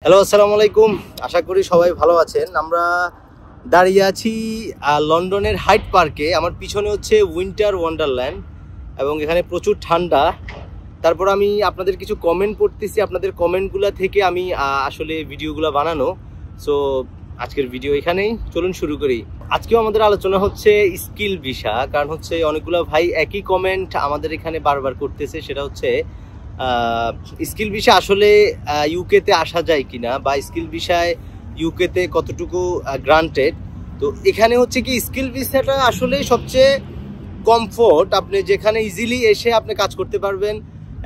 Hello, আসসালামু আলাইকুম। আশা করি সবাই ভালো আছেন। আমরা দাঁড়িয়ে আছি লন্ডনের হাইড পার্কে। আমার পিছনে হচ্ছে উইন্টার ওয়ান্ডারল্যান্ড এবং এখানে প্রচুর ঠান্ডা। তারপর আমি আপনাদের কিছু কমেন্ট পড়তেছি, আপনাদের কমেন্টগুলো থেকে আমি আসলে ভিডিওগুলো বানানো। সো আজকের ভিডিও এখানেই, চলুন শুরু করি। আজকেও আমাদের আলোচনা হচ্ছে স্কিল ভিসা, কারণ হচ্ছে অনেকগুলো ভাই একই কমেন্ট আমাদের এখানে বারবার করতেছে। সেটা হচ্ছে স্কিল ভিসা আসলে ইউকেতে আসা যায় কিনা, বা স্কিল ভিসায় ইউকেতে কতটুকু গ্রান্টেড। তো এখানে হচ্ছে কি, স্কিল ভিসাটা আসলে সবচেয়ে কমফোর্ট, আপনি যেখানে ইজিলি এসে আপনি কাজ করতে পারবেন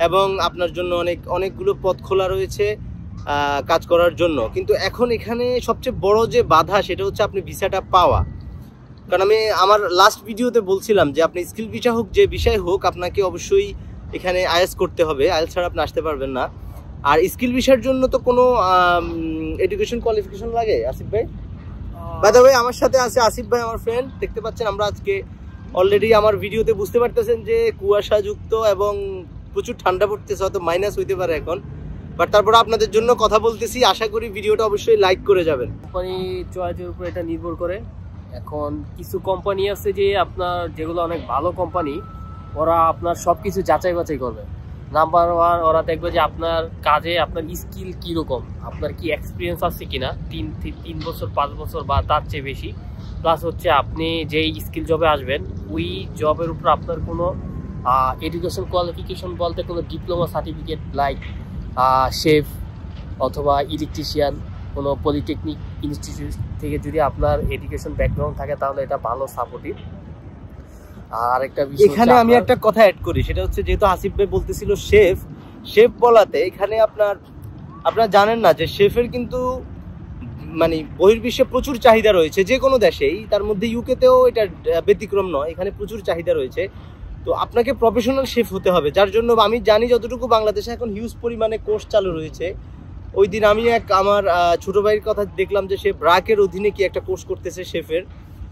এবং আপনার জন্য অনেকগুলো পথ খোলা রয়েছে কাজ করার জন্য। কিন্তু এখন এখানে সবচেয়ে বড় যে বাধা, সেটা হচ্ছে আপনি ভিসাটা পাওয়া। কারণ আমি আমার লাস্ট ভিডিওতে বলছিলাম যে আপনি স্কিল ভিসা হোক, যে বিষয় হোক, আপনাকে অবশ্যই এখানে আইএলটিএস করতে হবে। আইএলটিএস ছাড়া আপনি আসতে পারবেন না। আর স্কিল ভিসার জন্য তো কোনো এডুকেশন কোয়ালিফিকেশন লাগে আসিফ ভাই? বাই দ্য ওয়ে, আমার সাথে আছে আসিফ ভাই, আমার ফ্রেন্ড। দেখতে পাচ্ছেন আমরা আজকে অলরেডি আমার ভিডিওতে বুঝতে পারতেছেন যে কুয়াশাযুক্ত এবং প্রচুর ঠান্ডা পড়তেছে, হয়তো মাইনাস হইতে পারে এখন, বাট তারপর আপনাদের জন্য কথা বলতেছি। আশা করি ভিডিওটা অবশ্যই লাইক করে যাবেন। কোম্পানি চয়েসের উপর এটা নির্ভর করে। এখন কিছু কোম্পানি আছে যে আপনার, যেগুলো অনেক ভালো কোম্পানি, ওরা আপনার সব কিছু যাচাই বাছাই করবে। নাম্বার ওয়ান, ওরা দেখবে যে আপনার কাজে আপনার স্কিল কীরকম, আপনার কি এক্সপিরিয়েন্স আছে কিনা, 3 বছর 5 বছর বা তার চেয়ে বেশি। প্লাস হচ্ছে আপনি যেই স্কিল জবে আসবেন, ওই জবের উপর আপনার কোনো এডুকেশন কোয়ালিফিকেশন বলতে কোনো ডিপ্লোমা সার্টিফিকেট লাইক শেফ অথবা ইলেকট্রিশিয়ান, কোনো পলিটেকনিক ইনস্টিটিউট থেকে যদি আপনার এডুকেশন ব্যাকগ্রাউন্ড থাকে, তাহলে এটা ভালো সাপোর্টিভ। আর একটা বিষয় এখানে আমি একটা কথা অ্যাড করি, সেটা হচ্ছে যেহেতু আসিফ ভাই বলতেছিল শেফ বলাতে, এখানে আপনারা জানেন না যে শেফের কিন্তু মানে বহির্বিশ্বে প্রচুর চাহিদা রয়েছে, যে কোনো দেশেই, তার মধ্যে ইউকেতেও এটা ব্যতিক্রম নয়। এখানে প্রচুর চাহিদা রয়েছে। তো আপনাকে প্রফেশনাল শেফ হতে হবে, যার জন্য আমি জানি যতটুকু বাংলাদেশে এখন হিউজ পরিমাণে কোর্স চালু রয়েছে। ওই দিন আমি আমার ছোটো ভাইয়ের কথা দেখলাম যে সে ব্রাকের অধীনে কি একটা কোর্স করতেছে শেফের।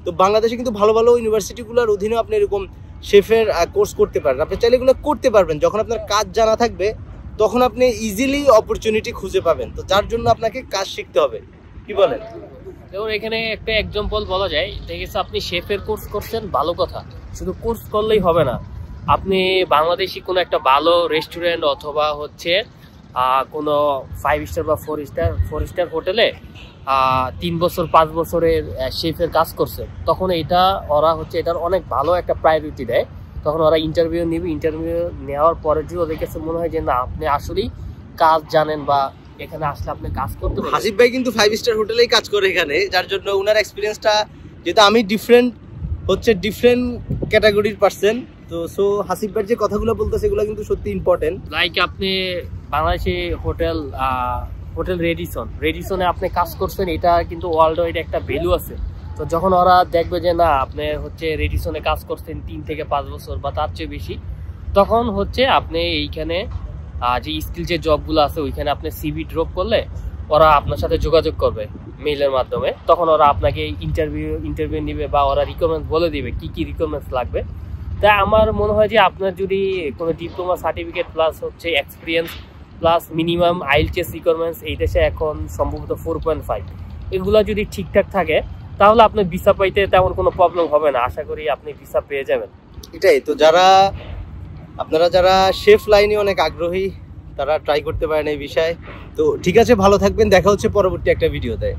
তো বাংলাদেশে কিন্তু ভালো ভালো ইউনিভার্সিটিগুলোর অধীনে আপনি এরকম শেফের কোর্স করতে পারেন। আপনি চাইলে এগুলো করতে পারবেন। যখন আপনার কাজ জানা থাকবে, তখন আপনি ইজিলি অপরচুনিটি খুঁজে পাবেন। তো যার জন্য আপনাকে কাজ শিখতে হবে। কি বলেন? যেমন এখানে একটা এক্সাম্পল বলা যায়, দেখেছে আপনি শেফের কোর্স করছেন, ভালো কথা, শুধু কোর্স করলেই হবে না। আপনি বাংলাদেশি কোনো একটা ভালো রেস্টুরেন্ট অথবা হচ্ছে কোনো 5 স্টার বা 4 স্টার হোটেলে 3 বছর 5 বছরের শেফের কাজ করছে, তখন ওরা হচ্ছে এটার অনেক ভালো একটা প্রায়োরিটি দেয়। তখন ওরা ইন্টারভিউ নেবে। ইন্টারভিউ নেওয়ার পরে যদি ওদের কাছে মনে হয় যে না, আপনি আসলেই কাজ জানেন বা এখানে আসলে আপনি কাজ করতে পারেন। হাসিফ ভাই কিন্তু 5 স্টার হোটেলেই কাজ করে এখানে, যার জন্য ওনার এক্সপিরিয়েন্সটা, যেহেতু আমি ডিফারেন্ট ক্যাটাগরির পার্সন, তো সো হাসিফ ভাই যে কথাগুলো বলতেছে সেগুলো কিন্তু সত্যি ইম্পর্টেন্ট। লাইক আপনি বাংলাদেশে হোটেল রেডিসনে আপনি কাজ করছেন, এটা কিন্তু ওয়ার্ল্ড ওয়াইড একটা ভ্যালু আছে। তো যখন ওরা দেখবে যে না, আপনি হচ্ছে রেডিসনে কাজ করছেন 3 থেকে 5 বছর বা তার চেয়ে বেশি, তখন হচ্ছে আপনি এইখানে যে স্কিল যে জবগুলো আছে, ওইখানে আপনি সিভি ড্রপ করলে ওরা আপনার সাথে যোগাযোগ করবে মেইলের মাধ্যমে। তখন ওরা আপনাকে ইন্টারভিউ নিবে বা ওরা রিকোয়ারমেন্টস বলে দিবে কি কি রিকোয়ারমেন্টস লাগবে। তাই আমার মনে হয় যে আপনার যদি কোনো ডিপ্লোমা সার্টিফিকেট প্লাস হচ্ছে experience plus minimum IELTS requirements এই দেশে এখন সম্ভবত 4.5, এগুলো যদি ঠিকঠাক থাকে, তাহলে আপনার ভিসা পাইতে তেমন কোনো প্রবলেম হবে না। আশা করি আপনি ভিসা পেয়ে যাবেন। এটাই তো, আপনারা যারা শেফ লাইনে অনেক আগ্রহী, তারা ট্রাই করতে পারেন এই বিষয়ে। তো ঠিক আছে, ভালো থাকবেন, দেখা হচ্ছে পরবর্তী একটা ভিডিওতে।